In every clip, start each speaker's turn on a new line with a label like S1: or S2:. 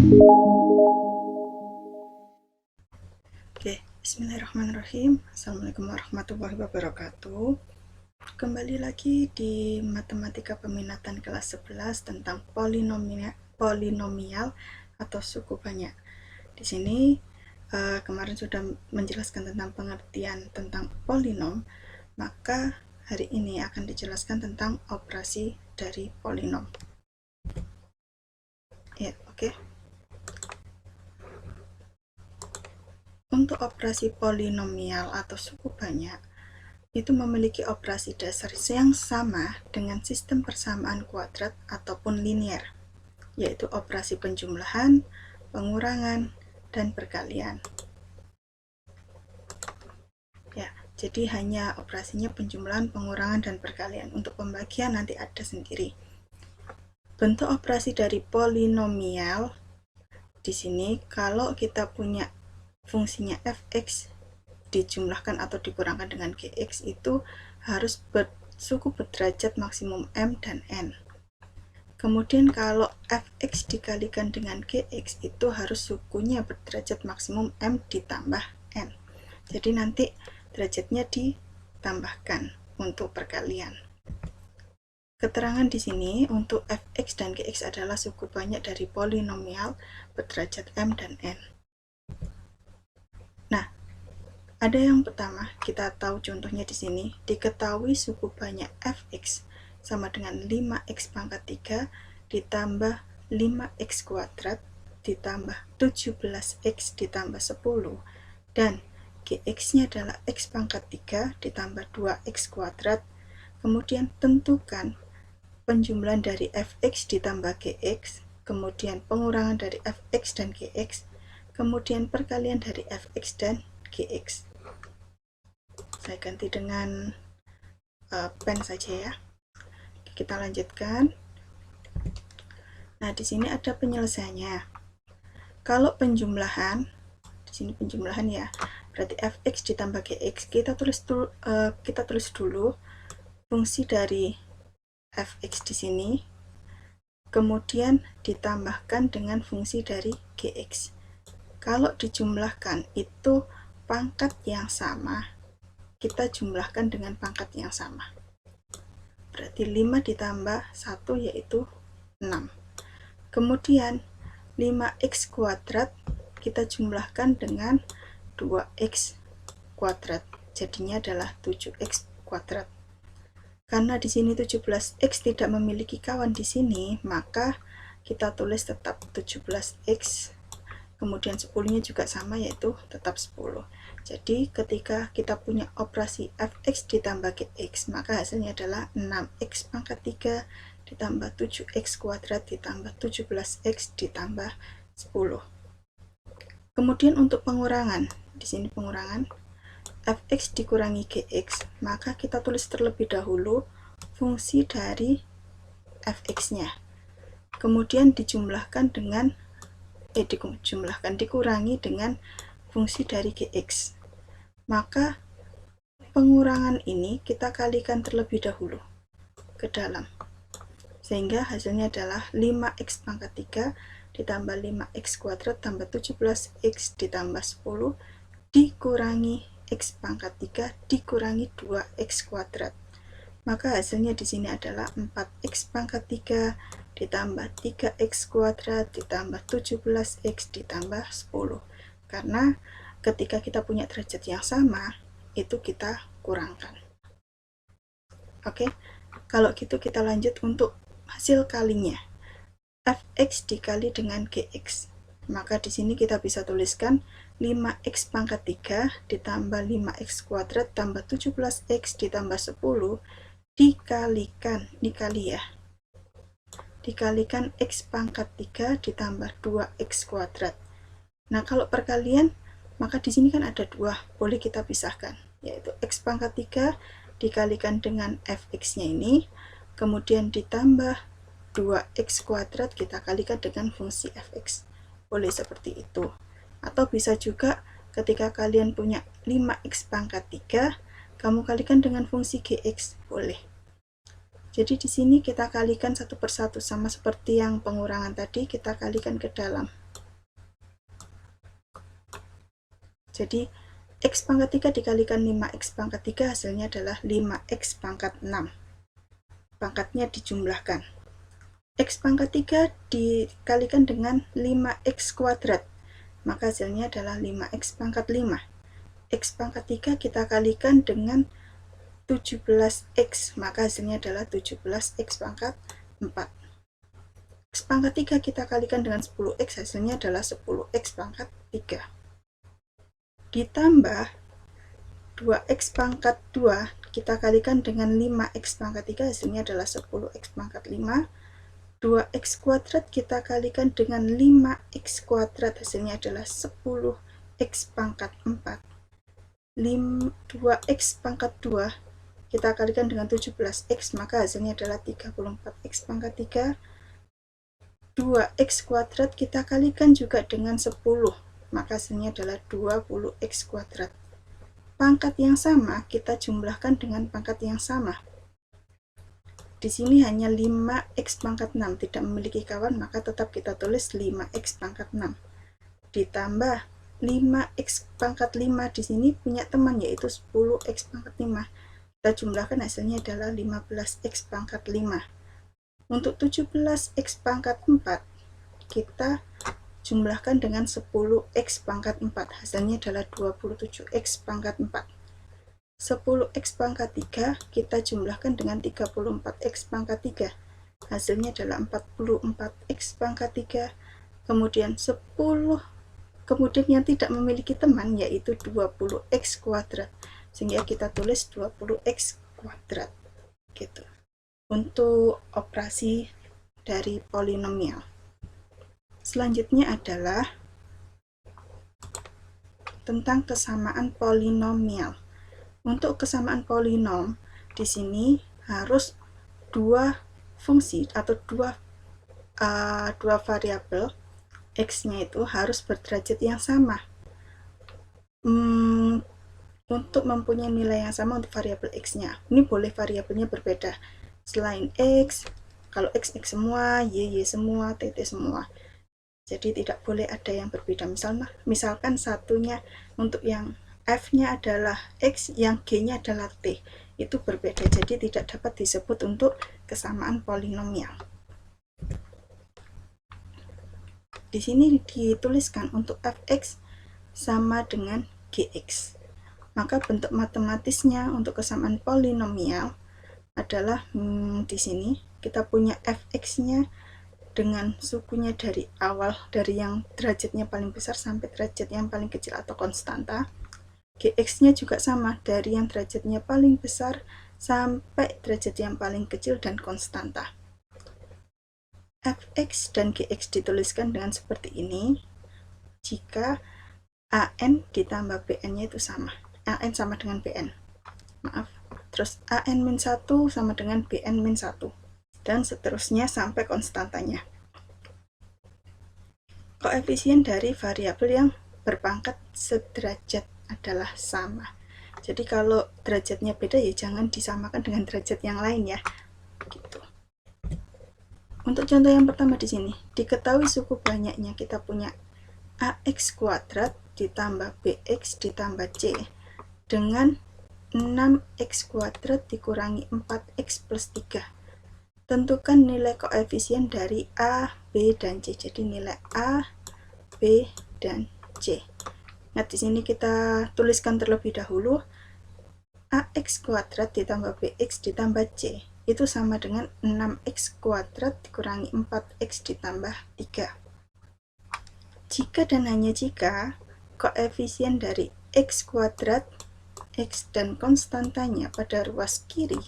S1: Oke, bismillahirrahmanirrahim. Assalamualaikum warahmatullahi wabarakatuh. Kembali lagi di matematika peminatan kelas 11 tentang polinomial atau suku banyak. Di sini kemarin sudah menjelaskan tentang pengertian tentang polinom, maka hari ini akan dijelaskan tentang operasi dari polinom. Ya, oke. Untuk operasi polinomial atau suku banyak, itu memiliki operasi dasar yang sama dengan sistem persamaan kuadrat ataupun linier, yaitu operasi penjumlahan, pengurangan, dan perkalian. Ya, jadi hanya operasinya penjumlahan, pengurangan, dan perkalian. Untuk pembagian nanti ada sendiri. Bentuk operasi dari polinomial di sini, kalau kita punya fungsinya fx dijumlahkan atau dikurangkan dengan gx, itu harus bersuku berderajat maksimum m dan n. Kemudian kalau fx dikalikan dengan gx, itu harus sukunya berderajat maksimum m ditambah n. Jadi nanti derajatnya ditambahkan untuk perkalian. Keterangan di sini untuk fx dan gx adalah suku banyak dari polinomial berderajat m dan n. Nah, ada yang pertama, kita tahu contohnya di sini, diketahui suku banyak fx sama dengan 5x pangkat 3 ditambah 5x kuadrat ditambah 17x ditambah 10, dan gx-nya adalah x pangkat 3 ditambah 2x kuadrat. Kemudian tentukan penjumlahan dari fx ditambah gx, kemudian pengurangan dari fx dan gx, kemudian perkalian dari fx dan gx. Saya ganti dengan pen saja ya. Kita lanjutkan. Nah, di sini ada penyelesaiannya. Kalau penjumlahan, di sini penjumlahan ya, berarti fx ditambah gx. Kita tulis dulu fungsi dari fx di sini, kemudian ditambahkan dengan fungsi dari gx. Kalau dijumlahkan itu pangkat yang sama, kita jumlahkan dengan pangkat yang sama. Berarti 5 ditambah 1 yaitu 6. Kemudian 5x kuadrat kita jumlahkan dengan 2x kuadrat. Jadinya adalah 7x kuadrat. Karena di sini 17x tidak memiliki kawan di sini, maka kita tulis tetap 17x. Kemudian 10-nya juga sama, yaitu tetap 10. Jadi ketika kita punya operasi fx ditambah gx, maka hasilnya adalah 6x pangkat 3 ditambah 7x kuadrat ditambah 17x ditambah 10. Kemudian untuk pengurangan, di sini pengurangan fx dikurangi gx, maka kita tulis terlebih dahulu fungsi dari fx-nya. Kemudian dijumlahkan dengan dikurangi dengan fungsi dari gx. Maka pengurangan ini kita kalikan terlebih dahulu ke dalam, sehingga hasilnya adalah 5x pangkat 3 ditambah 5x kuadrat tambah 17x ditambah 10 dikurangi x pangkat 3 dikurangi 2x kuadrat. Maka hasilnya di sini adalah 4x pangkat 3 ditambah 3x kuadrat ditambah 17x ditambah 10. Karena ketika kita punya derajat yang sama, itu kita kurangkan. Oke, kalau gitu kita lanjut untuk hasil kalinya. Fx dikali dengan gx. Maka di sini kita bisa tuliskan 5x pangkat 3 ditambah 5x kuadrat tambah 17x ditambah 10 dikalikan, dikalikan x pangkat 3 ditambah 2x kuadrat. Nah, kalau perkalian, maka di sini kan ada 2, boleh kita pisahkan, yaitu x pangkat 3 dikalikan dengan fx-nya ini, kemudian ditambah 2x kuadrat kita kalikan dengan fungsi fx. Boleh seperti itu. Atau bisa juga ketika kalian punya 5x pangkat 3, kamu kalikan dengan fungsi gx, boleh. Jadi di sini kita kalikan satu persatu, sama seperti yang pengurangan tadi, kita kalikan ke dalam. Jadi X pangkat 3 dikalikan 5X pangkat 3 hasilnya adalah 5X pangkat 6. Pangkatnya dijumlahkan. X pangkat 3 dikalikan dengan 5X kuadrat, maka hasilnya adalah 5X pangkat 5. X pangkat 3 kita kalikan dengan 17X, maka hasilnya adalah 17X pangkat 4. X pangkat 3 kita kalikan dengan 10X, hasilnya adalah 10X pangkat 3. Ditambah 2X pangkat 2 kita kalikan dengan 5X pangkat 3, hasilnya adalah 10X pangkat 5. 2X kuadrat kita kalikan dengan 5X kuadrat, hasilnya adalah 10X pangkat 4. 2X pangkat 2 kita kalikan dengan 17X, maka hasilnya adalah 34X pangkat 3. 2X kuadrat kita kalikan juga dengan 10, maka hasilnya adalah 20X kuadrat. Pangkat yang sama kita jumlahkan dengan pangkat yang sama. Di sini hanya 5X pangkat 6 tidak memiliki kawan, maka tetap kita tulis 5X pangkat 6. Ditambah 5X pangkat 5 di sini punya teman yaitu 10X pangkat 5. Kita jumlahkan hasilnya adalah 15X pangkat 5. Untuk 17X pangkat 4 kita jumlahkan dengan 10X pangkat 4. Hasilnya adalah 27X pangkat 4. 10X pangkat 3 kita jumlahkan dengan 34X pangkat 3, hasilnya adalah 44X pangkat 3. Kemudian yang tidak memiliki teman yaitu 20X kuadrat, sehingga kita tulis 20X kuadrat gitu untuk operasi dari polinomial. Selanjutnya adalah tentang kesamaan polinomial. Untuk kesamaan polinom, di sini harus dua fungsi atau dua variabel x-nya itu harus berderajat yang sama. Untuk mempunyai nilai yang sama untuk variabel x-nya, ini boleh variabelnya berbeda. Selain x, kalau x semua, y semua, t semua. Jadi tidak boleh ada yang berbeda. Misalkan satunya untuk yang f-nya adalah x, yang g-nya adalah t, itu berbeda, jadi tidak dapat disebut untuk kesamaan polinomial. Di sini dituliskan untuk fx sama dengan gx, maka bentuk matematisnya untuk kesamaan polinomial adalah di sini kita punya fx-nya dengan sukunya dari awal, dari yang derajatnya paling besar sampai derajat yang paling kecil atau konstanta. Gx-nya juga sama, dari yang derajatnya paling besar sampai derajat yang paling kecil dan konstanta. Fx dan Gx dituliskan dengan seperti ini jika An ditambah Bn-nya itu sama. An sama dengan Bn. Terus An-1 sama dengan Bn-1. Dan seterusnya sampai konstantanya. Koefisien dari variabel yang berpangkat sederajat adalah sama. Jadi kalau derajatnya beda ya jangan disamakan dengan derajat yang lain ya. Gitu. Untuk contoh yang pertama di sini, diketahui suku banyaknya kita punya ax kuadrat ditambah bx ditambah c dengan 6x kuadrat dikurangi 4x plus 3. Tentukan nilai koefisien dari a, b, dan c. Jadi nilai a, b, dan c. Nah, di sini kita tuliskan terlebih dahulu ax kuadrat ditambah bx ditambah c itu sama dengan 6x kuadrat dikurangi 4x ditambah 3. Jika dan hanya jika koefisien dari x kuadrat, x dan konstantanya pada ruas kiri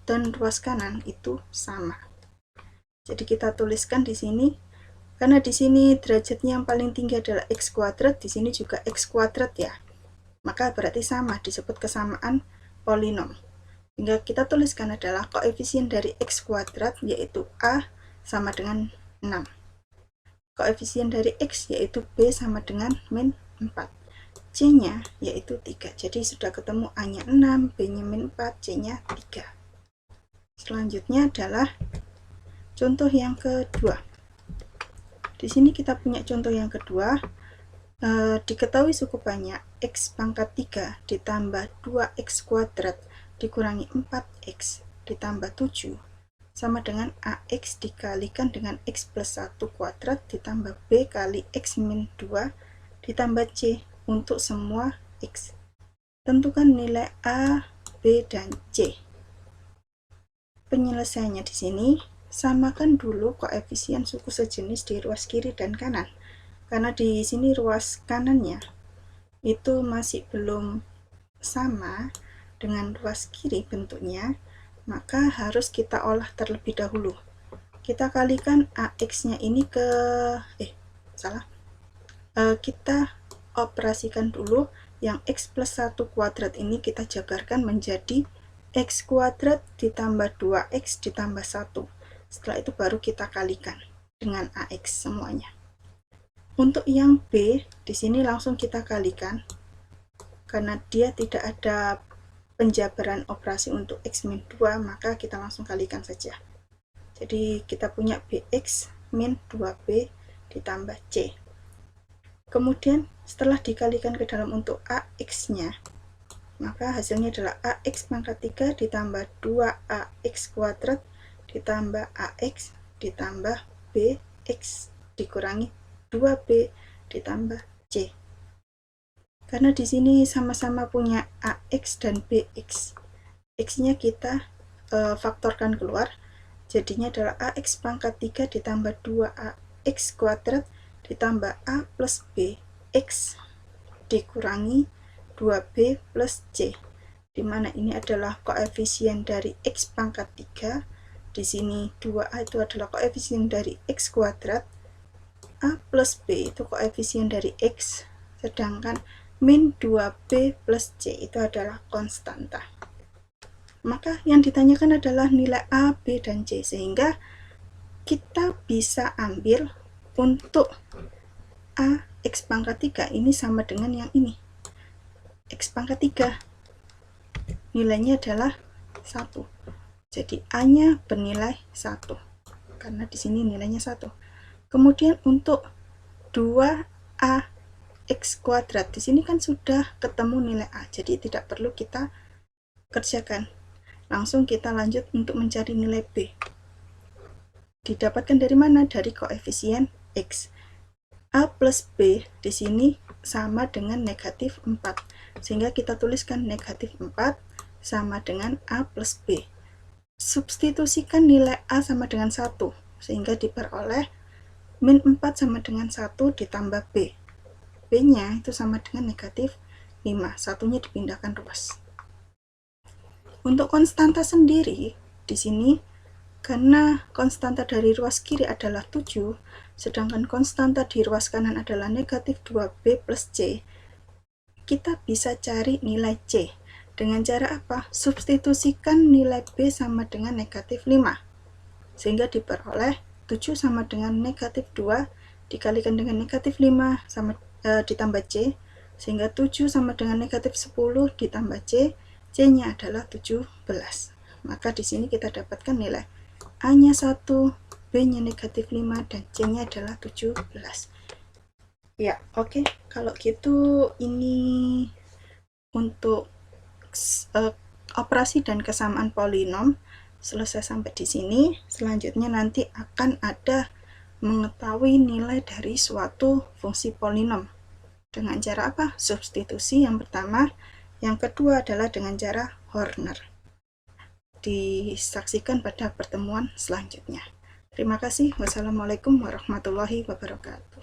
S1: dan ruas kanan itu sama. Jadi kita tuliskan di sini, karena di sini derajatnya yang paling tinggi adalah x kuadrat, di sini juga x kuadrat ya. Maka berarti sama, disebut kesamaan polinom. Hingga kita tuliskan adalah koefisien dari x kuadrat yaitu a sama dengan 6. Koefisien dari x yaitu b sama dengan min 4. C-nya yaitu 3. Jadi sudah ketemu A-nya 6, B-nya min 4, C-nya 3. Selanjutnya adalah contoh yang kedua. Di sini kita punya contoh yang kedua. Diketahui suku banyak X pangkat 3 ditambah 2X kuadrat dikurangi 4X ditambah 7 sama dengan AX dikalikan dengan X plus 1 kuadrat ditambah B kali X min 2 ditambah C untuk semua X. Tentukan nilai A, B, dan C. Penyelesaiannya di sini, samakan dulu koefisien suku sejenis di ruas kiri dan kanan. Karena di sini ruas kanannya itu masih belum sama dengan ruas kiri bentuknya, maka harus kita olah terlebih dahulu. Kita kalikan AX-nya ini ke kita operasikan dulu yang X plus 1 kuadrat ini kita jabarkan menjadi X kuadrat ditambah 2X ditambah 1. Setelah itu baru kita kalikan dengan AX semuanya. Untuk yang B, di sini langsung kita kalikan, karena dia tidak ada penjabaran operasi untuk X min 2, maka kita langsung kalikan saja. Jadi kita punya BX min 2B ditambah C. Kemudian setelah dikalikan ke dalam untuk AX-nya, maka hasilnya adalah AX pangkat 3 ditambah 2AX kuadrat ditambah AX ditambah BX dikurangi 2B ditambah C. Karena di sini sama-sama punya AX dan BX, X-nya kita faktorkan keluar, jadinya adalah AX pangkat 3 ditambah 2AX kuadrat ditambah A plus B X dikurangi 2B plus C, dimana ini adalah koefisien dari X pangkat 3, di sini 2A itu adalah koefisien dari X kuadrat, A plus B itu koefisien dari X, sedangkan min 2B plus C itu adalah konstanta. Maka yang ditanyakan adalah nilai A, B, dan C, sehingga kita bisa ambil untuk A X pangkat 3 ini sama dengan yang ini. X pangkat 3 nilainya adalah 1. Jadi A-nya bernilai 1. Karena di sini nilainya 1. Kemudian untuk 2AX kuadrat, di sini kan sudah ketemu nilai A, jadi tidak perlu kita kerjakan. Langsung kita lanjut untuk mencari nilai B. Didapatkan dari mana? Dari koefisien X. A plus B di sini sama dengan negatif 4, sehingga kita tuliskan negatif 4 sama dengan A plus B. Substitusikan nilai A sama dengan 1, sehingga diperoleh min 4 sama dengan 1 ditambah B. B-nya itu sama dengan negatif 5, satunya dipindahkan ruas. Untuk konstanta sendiri, di sini karena konstanta dari ruas kiri adalah 7, sedangkan konstanta di ruas kanan adalah negatif 2B plus C, kita bisa cari nilai C. Dengan cara apa? Substitusikan nilai B sama dengan negatif 5, sehingga diperoleh 7 sama dengan negatif 2 dikalikan dengan negatif 5 sama ditambah C, sehingga 7 sama dengan negatif 10 ditambah C, C-nya adalah 17. Maka di sini kita dapatkan nilai A-nya 1, B-nya negatif 5, dan C-nya adalah 17. Ya, oke. Kalau gitu ini untuk operasi dan kesamaan polinom selesai sampai di sini. Selanjutnya nanti akan ada mengetahui nilai dari suatu fungsi polinom. Dengan cara apa? Substitusi yang pertama. Yang kedua adalah dengan cara Horner. Disaksikan pada pertemuan selanjutnya. Terima kasih. Wassalamualaikum warahmatullahi wabarakatuh.